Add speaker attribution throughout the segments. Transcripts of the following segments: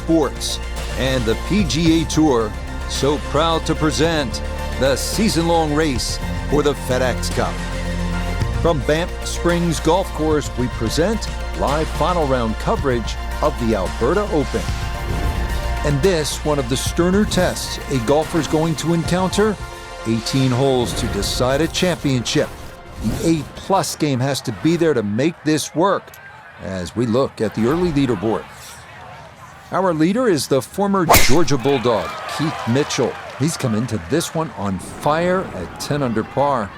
Speaker 1: sports and the PGA Tour, so proud to present the season-long race for the FedEx Cup. From Banff Springs Golf Course, we present live final round coverage of the Alberta Open. And this, one of the sterner tests a golfer's going to encounter, 18 holes to decide a championship. The A+ game has to be there to make this work as we look at the early leaderboard. Our leader is the former Georgia Bulldog, Keith Mitchell. He's come into this one on fire at 10 under par.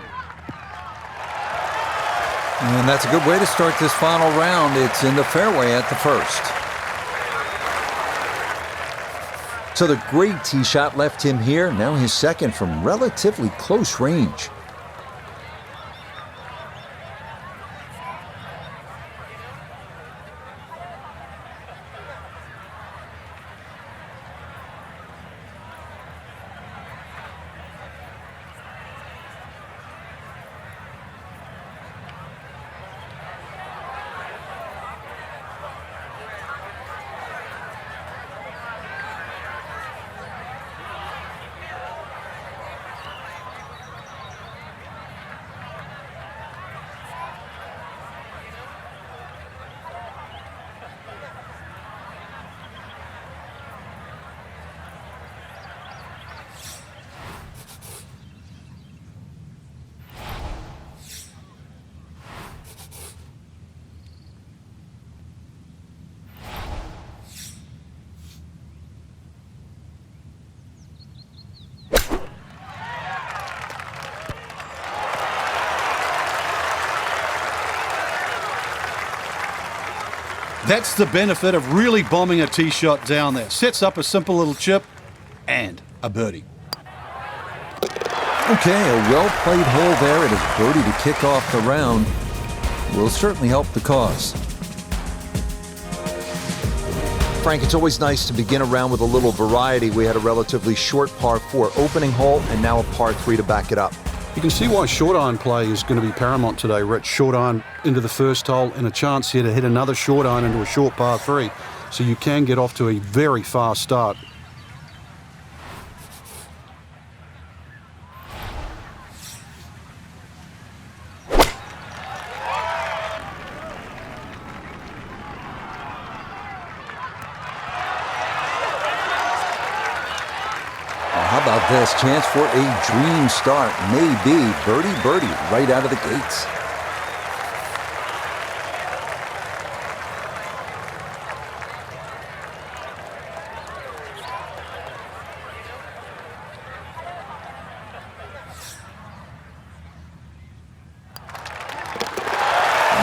Speaker 1: And that's a good way to start this final round. It's in the fairway at the first. So the great tee shot left him here. Now his second from relatively close range.
Speaker 2: That's the benefit of really bombing a tee shot down there. Sets up a simple little chip and a birdie.
Speaker 1: Okay, a well-played hole there. It is birdie to kick off the round. Will certainly help the cause. Frank, it's always nice to begin a round with a little variety. We had a relatively short par 4 opening hole and now a par 3 to back it up.
Speaker 2: You can see why short iron play is going to be paramount today, Rich. Short iron into the first hole and a chance here to hit another short iron into a short par 3. So you can get off to a very fast start.
Speaker 1: How about this? Chance for a dream start. Maybe birdie right out of the gates.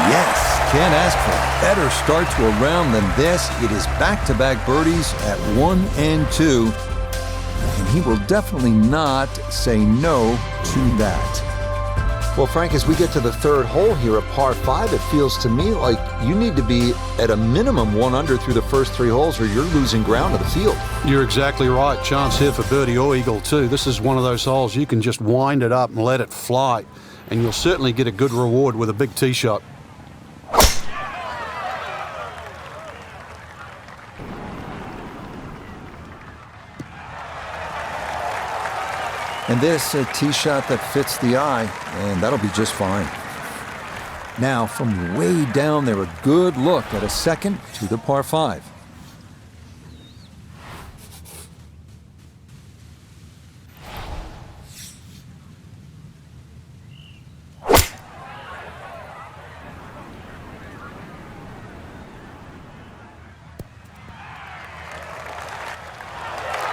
Speaker 1: Yes, can't ask for a better start to a round than this. It is back-to-back birdies at 1 and 2. And he will definitely not say no to that. Well, Frank, as we get to the third hole here at par 5, it feels to me like you need to be at a minimum 1 under through the first 3 holes or you're losing ground of the field.
Speaker 2: You're exactly right. Chance here for birdie or eagle too. This is one of those holes you can just wind it up and let it fly. And you'll certainly get a good reward with a big tee shot.
Speaker 1: And this, a tee shot that fits the eye, and that'll be just fine. Now, from way down there, a good look at a second to the par 5.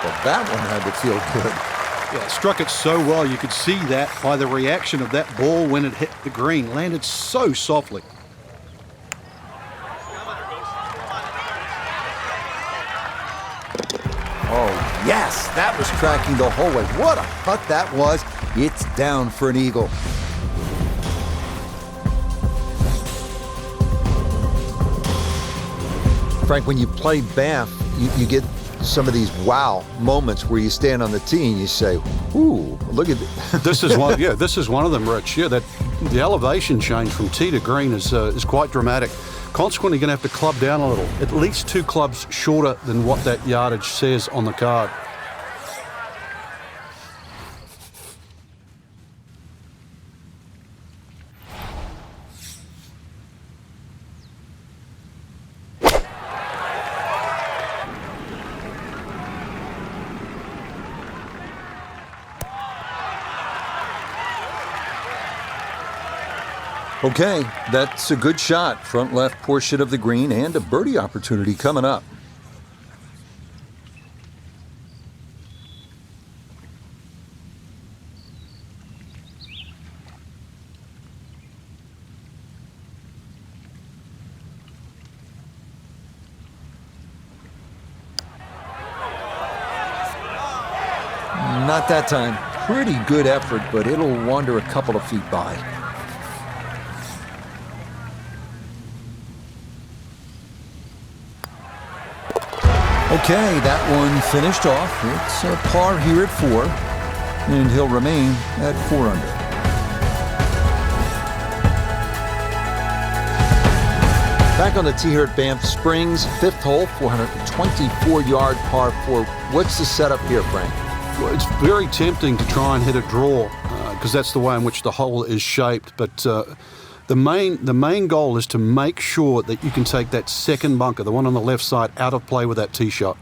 Speaker 1: But that one had to feel good.
Speaker 2: Yeah, struck it so well. You could see that by the reaction of that ball when it hit the green. Landed so softly.
Speaker 1: Oh, yes, that was tracking the whole way. What a putt that was. It's down for an eagle. Frank, when you play Banff, you get some of these wow moments where you stand on the tee and you say, ooh, look at
Speaker 2: this. This is one of them, Rich. Yeah, that the elevation change from tee to green is quite dramatic. Consequently, you're going to have to club down a little, at least 2 clubs shorter than what that yardage says on the card.
Speaker 1: Okay, that's a good shot. Front left portion of the green and a birdie opportunity coming up. Not that time. Pretty good effort, but it'll wander a couple of feet by. Okay, that one finished off. It's a par here at 4, and he'll remain at 4 under. Back on the tee here at Banff Springs, 5th hole, 424-yard par 4. What's the setup here, Frank?
Speaker 2: Well, it's very tempting to try and hit a draw because that's the way in which the hole is shaped, but the main goal is to make sure that you can take that second bunker, the one on the left side, out of play with that tee shot.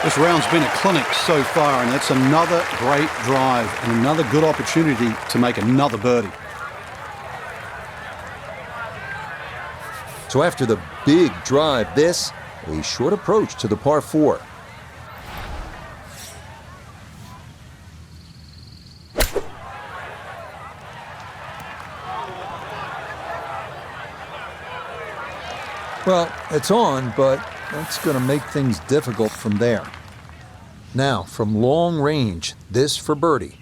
Speaker 2: This round's been a clinic so far, and that's another great drive and another good opportunity to make another birdie.
Speaker 1: So after the big drive, this a short approach to the par 4. Well, it's on, but that's going to make things difficult from there. Now, from long range, this for birdie.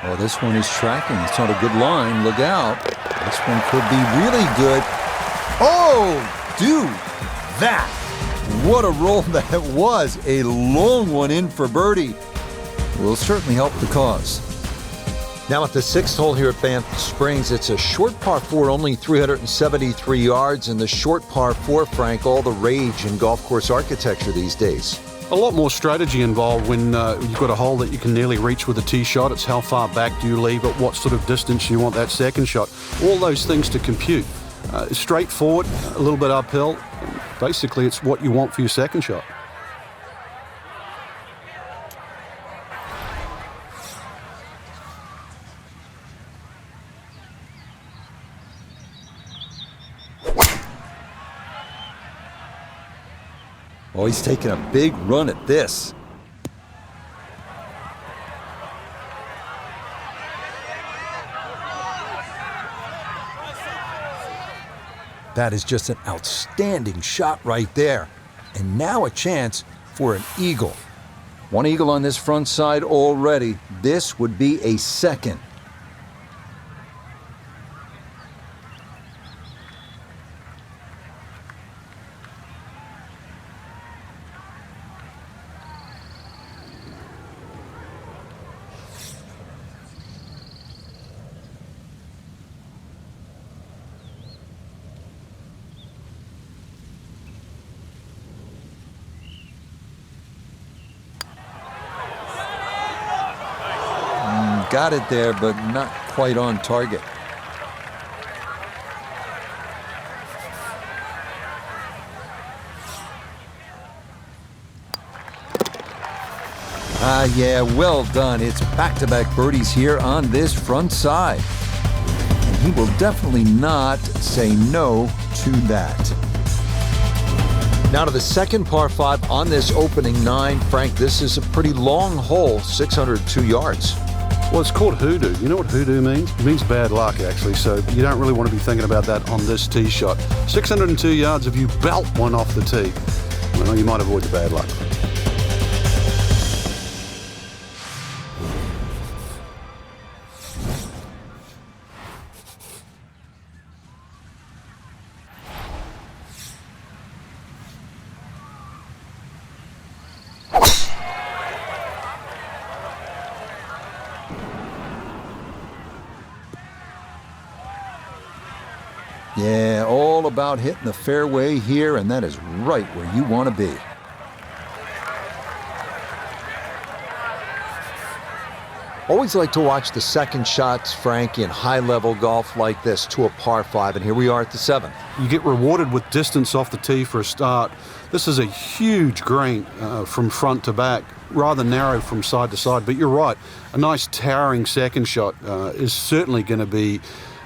Speaker 1: Oh, this one is tracking. It's on a good line. Look out. This one could be really good. Oh, dude, that. What a roll that was. A long one in for birdie. Will certainly help the cause. Now at the 6th hole here at Banff Springs, it's a short par 4, only 373 yards. And the short par 4, Frank, all the rage in golf course architecture these days.
Speaker 2: A lot more strategy involved when you've got a hole that you can nearly reach with a tee shot. It's how far back do you leave it, what sort of distance you want that second shot. All those things to compute. Straightforward, a little bit uphill. Basically, it's what you want for your second shot.
Speaker 1: Oh, he's taking a big run at this. That is just an outstanding shot right there. And now a chance for an eagle. One eagle on this front side already. This would be a second. Got it there, but not quite on target. Yeah, well done. It's back-to-back birdies here on this front side. And he will definitely not say no to that. Now to the second par 5 on this opening 9. Frank, this is a pretty long hole, 602 yards.
Speaker 2: Well, it's called hoodoo. You know what hoodoo means? It means bad luck, actually, so you don't really want to be thinking about that on this tee shot. 602 yards, if you belt one off the tee, well, you might avoid the bad luck.
Speaker 1: Yeah, all about hitting the fairway here, and that is right where you want to be. Always like to watch the second shots, Frank, in high-level golf like this to a par 5, and here we are at the 7th.
Speaker 2: You get rewarded with distance off the tee for a start. This is a huge green from front to back, rather narrow from side to side, but you're right. A nice towering second shot is certainly going to be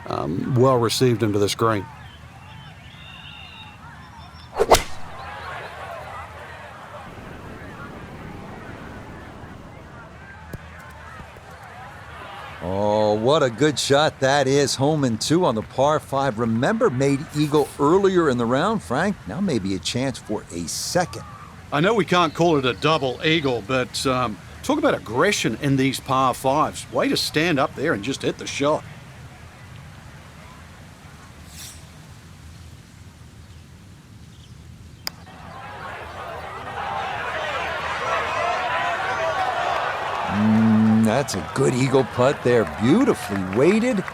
Speaker 2: well received into this green.
Speaker 1: Oh, what a good shot that is. Home and 2 on the par 5. Remember, made eagle earlier in the round, Frank. Now maybe a chance for a second.
Speaker 2: I know we can't call it a double eagle, but talk about aggression in these par 5s. Way to stand up there and just hit the shot.
Speaker 1: That's a good eagle putt there. Beautifully weighted,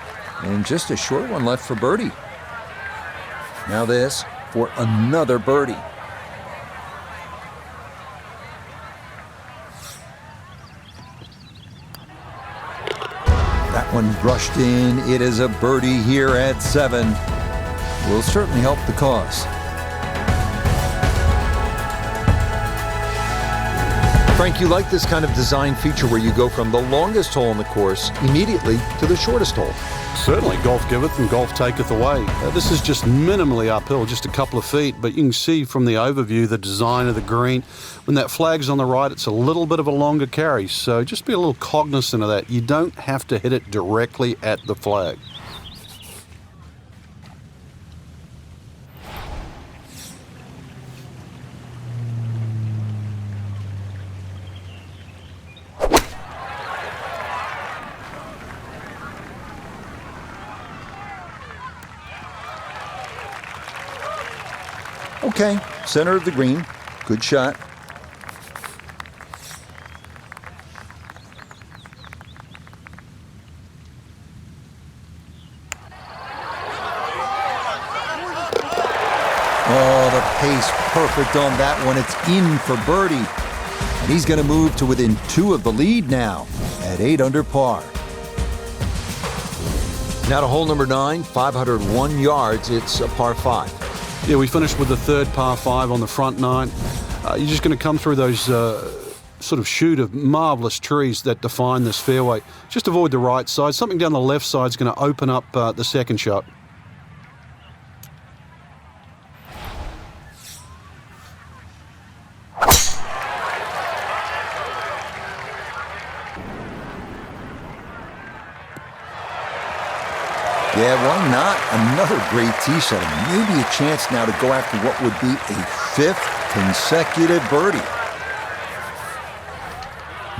Speaker 1: and just a short one left for birdie. Now this for another birdie. That one brushed in. It is a birdie here at 7. Will certainly help the cause. Frank, you like this kind of design feature where you go from the longest hole in the course immediately to the shortest hole.
Speaker 2: Certainly, golf giveth and golf taketh away. This is just minimally uphill, just a couple of feet, but you can see from the overview the design of the green. When that flag's on the right, it's a little bit of a longer carry, so just be a little cognizant of that. You don't have to hit it directly at the flag.
Speaker 1: Okay, center of the green. Good shot. Oh, the pace perfect on that one. It's in for birdie. And he's going to move to within 2 of the lead now at 8 under par. Now to hole number 9, 501 yards. It's a par 5.
Speaker 2: Yeah, we finished with the third par 5 on the front 9. You're just going to come through those sort of chute of marvellous trees that define this fairway. Just avoid the right side. Something down the left side is going to open up the second shot.
Speaker 1: Yeah, why not? Another great tee shot. Maybe a chance now to go after what would be a 5th consecutive birdie.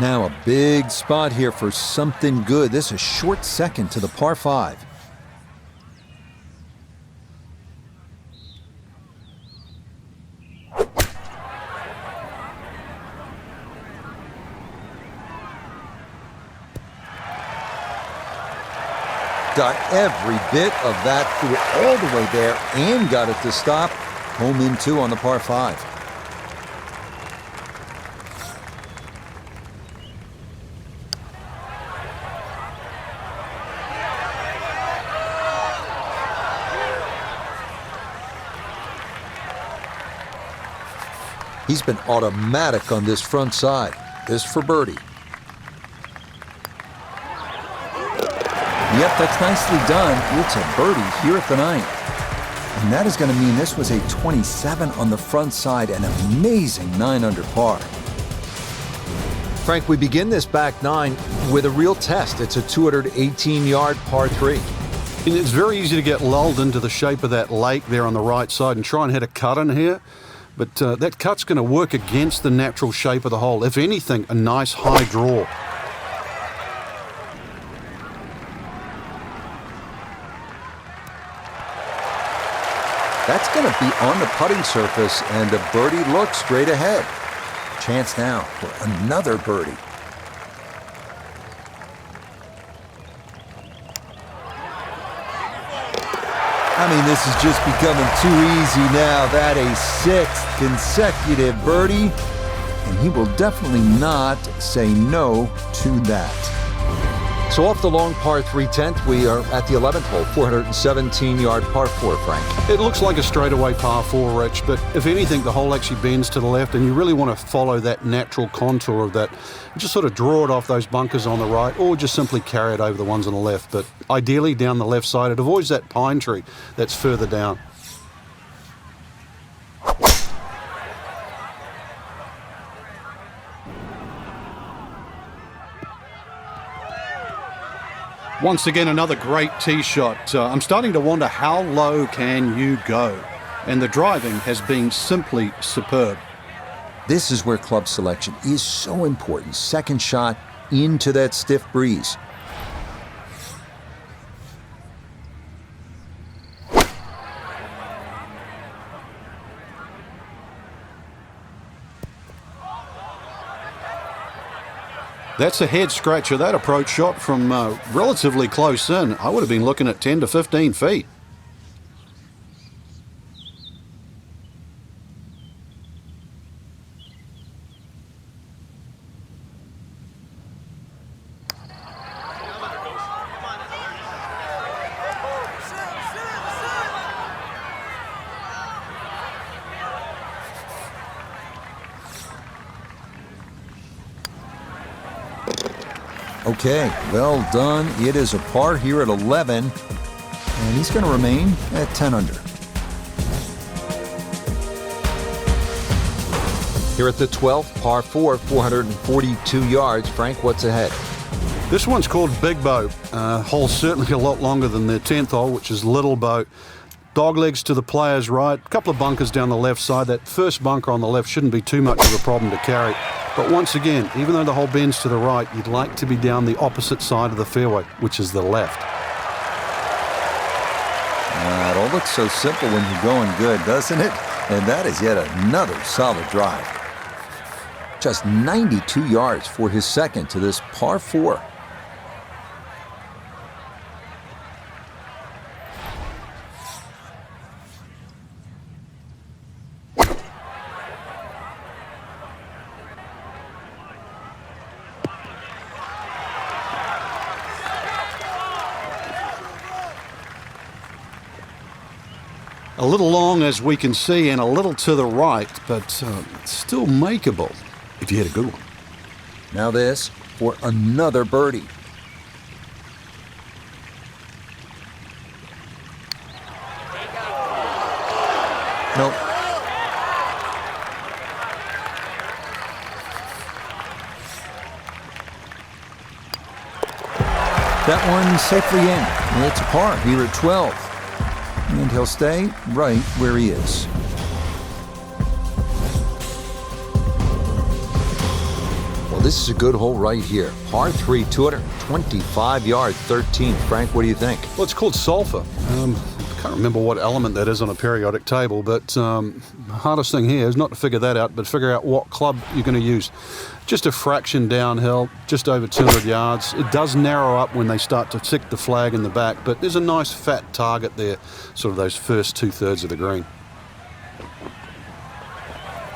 Speaker 1: Now a big spot here for something good. This is a short second to the par 5. Got every bit of that through all the way there and got it to stop. Home in 2 on the par 5. He's been automatic on this front side. This for birdie. Yep, that's nicely done. It's a birdie here at the 9th. And that is going to mean this was a 27 on the front side, an amazing 9 under par. Frank, we begin this back 9 with a real test. It's a 218-yard par 3.
Speaker 2: And it's very easy to get lulled into the shape of that lake there on the right side and try and hit a cut in here. But that cut's going to work against the natural shape of the hole. If anything, a nice high draw.
Speaker 1: That's going to be on the putting surface, and a birdie looks straight ahead. Chance now for another birdie. I mean, this is just becoming too easy now. That a sixth consecutive birdie, and he will definitely not say no to that. So off the long par 3 10th, we are at the 11th hole, 417-yard par 4, Frank.
Speaker 2: It looks like a straightaway par 4, Rich, but if anything, the hole actually bends to the left, and you really want to follow that natural contour of that. Just sort of draw it off those bunkers on the right, or just simply carry it over the ones on the left. But ideally down the left side, it avoids that pine tree that's further down. Once again, another great tee shot. I'm starting to wonder, how low can you go? And the driving has been simply superb.
Speaker 1: This is where club selection is so important. Second shot into that stiff breeze.
Speaker 2: That's a head scratcher. That approach shot from relatively close in. I would have been looking at 10 to 15 feet.
Speaker 1: Okay, well done. It is a par here at 11, and he's going to remain at 10 under. Here at the 12th, par 4, 442 yards. Frank, what's ahead?
Speaker 2: This one's called Big Bow. Hole's certainly a lot longer than the 10th hole, which is Little Bow. Dog legs to the player's right, a couple of bunkers down the left side. That first bunker on the left shouldn't be too much of a problem to carry. But once again, even though the hole bends to the right, you'd like to be down the opposite side of the fairway, which is the left.
Speaker 1: It all looks so simple when you're going good, doesn't it? And that is yet another solid drive. Just 92 yards for his second to this par 4.
Speaker 2: A little long, as we can see, and a little to the right, but still makeable if you hit a good one.
Speaker 1: Now this for another birdie. Nope. That one safely in. It's a par here at 12. And he'll stay right where he is. Well, this is a good hole right here. Par 3, 225 yard, 13th. Frank, what do you think?
Speaker 2: Well, it's called sulfur. I can't remember what element that is on a periodic table, but the hardest thing here is not to figure that out, but figure out what club you're going to use. Just a fraction downhill, just over 200 yards. It does narrow up when they start to tick the flag in the back, but there's a nice fat target there, sort of those first 2/3 of the green.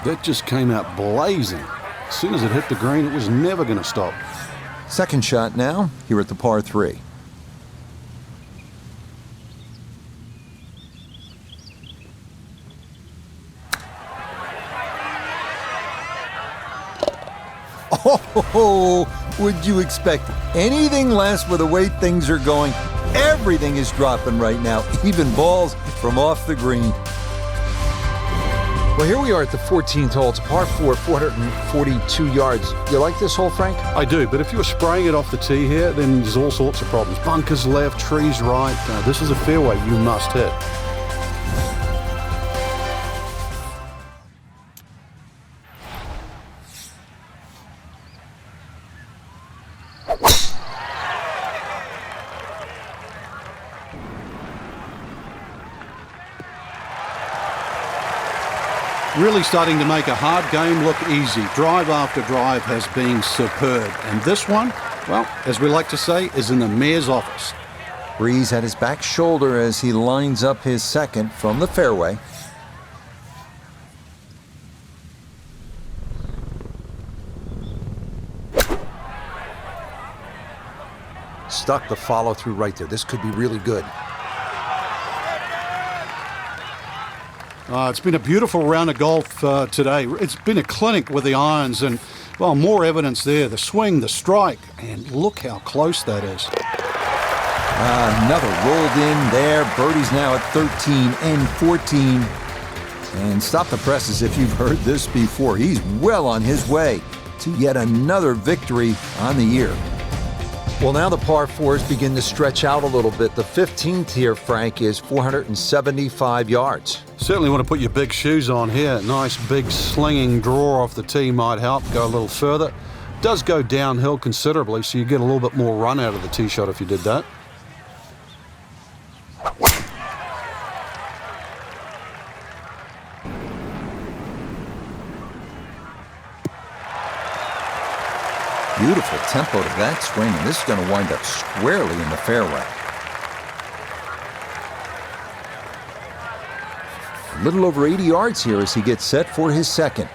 Speaker 2: That just came out blazing. As soon as it hit the green, it was never going to stop.
Speaker 1: Second shot now, here at the par 3. Oh, would you expect anything less with the way things are going? Everything is dropping right now, even balls from off the green. Well, here we are at the 14th hole. It's a par 4, 442 yards. You like this hole, Frank?
Speaker 2: I do, but if you're spraying it off the tee here, then there's all sorts of problems. Bunkers left, trees right. This is a fairway you must hit. Really starting to make a hard game look easy. Drive after drive has been superb. And this one, well, as we like to say, is in the mayor's office.
Speaker 1: Breeze at his back shoulder as he lines up his second from the fairway.
Speaker 3: Stuck the follow through right there. This could be really good.
Speaker 2: It's been a beautiful round of golf today. It's been a clinic with the irons, and, well, more evidence there. The swing, the strike, and look how close that is.
Speaker 1: Another rolled in there. Birdie's now at 13 and 14. And stop the presses if you've heard this before. He's well on his way to yet another victory on the year.
Speaker 3: Well, now the par fours begin to stretch out a little bit. The 15th here, Frank, is 475 yards.
Speaker 2: Certainly want to put your big shoes on here. Nice big slinging draw off the tee might help go a little further. Does go downhill considerably, so you get a little bit more run out of the tee shot if you did that.
Speaker 1: Beautiful tempo to that swing, and this is going to wind up squarely in the fairway. A little over 80 yards here as he gets set for his second.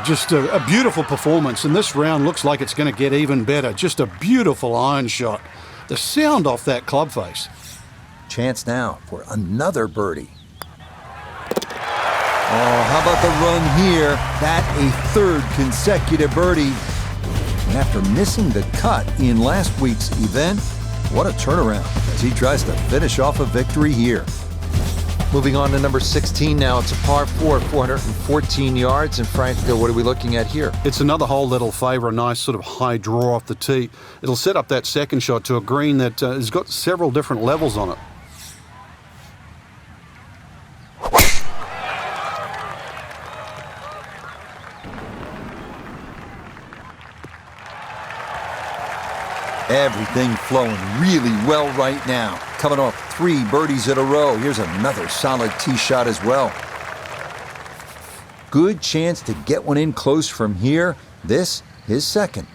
Speaker 2: Just a beautiful performance, and this round looks like it's going to get even better. Just a beautiful iron shot. The sound off that club face.
Speaker 1: Chance now for another birdie. Oh, how about the run here? That a third consecutive birdie. And after missing the cut in last week's event, what a turnaround as he tries to finish off a victory here.
Speaker 3: Moving on to number 16 now. It's a par 4, 414 yards. And Frank, what are we looking at here?
Speaker 2: It's another hole that'll favour a nice sort of high draw off the tee. It'll set up that second shot to a green that has got several different levels on it.
Speaker 1: Everything flowing really well right now. Coming off 3 birdies in a row. Here's another solid tee shot as well. Good chance to get one in close from here. This, his second.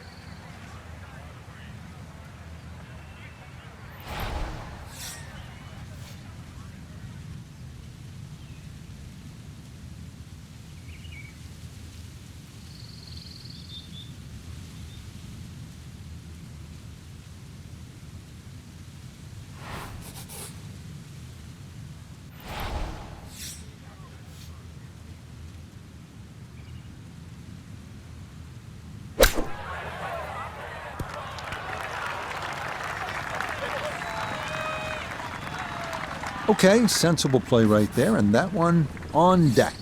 Speaker 1: Okay, sensible play right there, and that one on deck.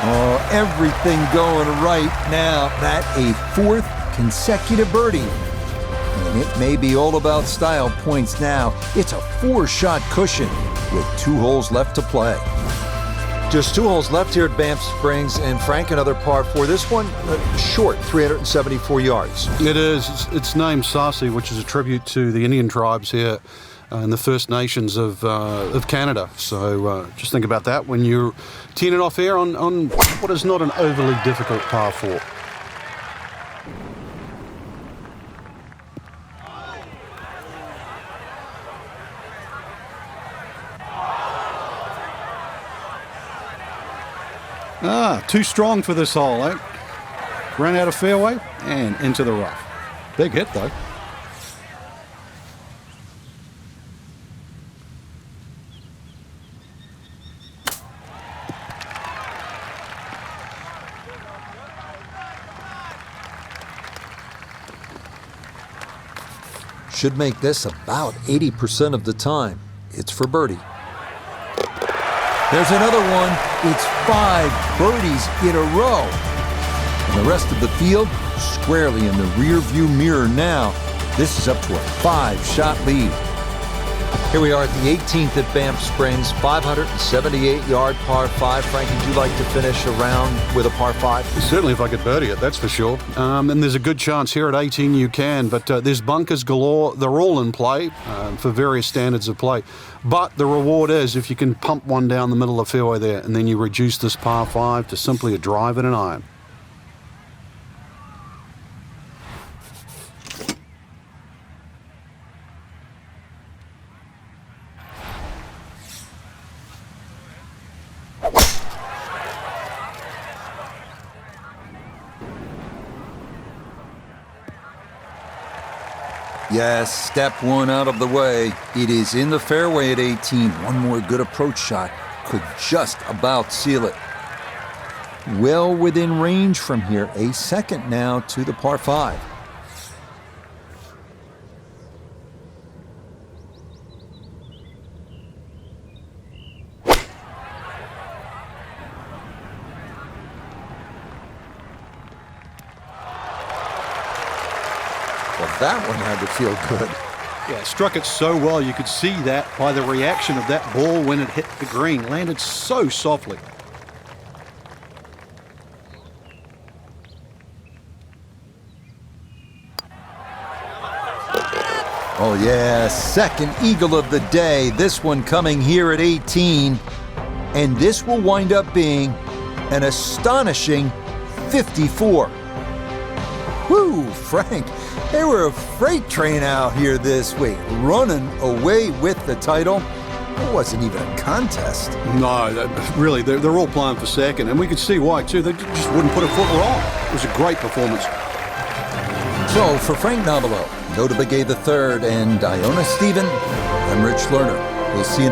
Speaker 1: Oh, everything going right now. That a 4th consecutive birdie. And it may be all about style points now. It's a 4-shot cushion with 2 holes left to play.
Speaker 3: Just 2 holes left here at Banff Springs, and Frank, another par 4. This one short, 374 yards.
Speaker 2: It is. It's named Sarcee, which is a tribute to the Indian tribes here and the First Nations of Canada. So just think about that when you're teeing it off here on what is not an overly difficult par 4. Too strong for this hole, eh? Ran out of fairway and into the rough. Big hit, though.
Speaker 1: Should make this about 80% of the time. It's for birdie. There's another one. It's 5 birdies in a row. And the rest of the field squarely in the rear view mirror now. This is up to a 5-shot lead.
Speaker 3: Here we are at the 18th at Banff Springs, 578-yard par 5. Frank, would you like to finish a round with a par 5?
Speaker 2: Certainly if I could birdie it, that's for sure. And there's a good chance here at 18 you can, but there's bunkers galore. They're all in play for various standards of play. But the reward is if you can pump one down the middle of the fairway there, and then you reduce this par 5 to simply a drive and an iron.
Speaker 1: Yes, step one out of the way. It is in the fairway at 18. One more good approach shot could just about seal it. Well within range from here. A second now to the par 5.
Speaker 3: Well, that one had to feel good.
Speaker 2: Yeah, struck it so well. You could see that by the reaction of that ball when it hit the green. Landed so softly.
Speaker 1: Oh yeah, second eagle of the day. This one coming here at 18. And this will wind up being an astonishing 54. Whew, Frank, they were a freight train out here this week, running away with the title. It wasn't even a contest.
Speaker 2: No, really, they're all playing for second, and we could see why, too. They just wouldn't put a foot wrong. It was a great performance.
Speaker 1: So, for Frank Nobilo, Noda Begay III, and Iona Stephen, I'm Rich Lerner. We'll see you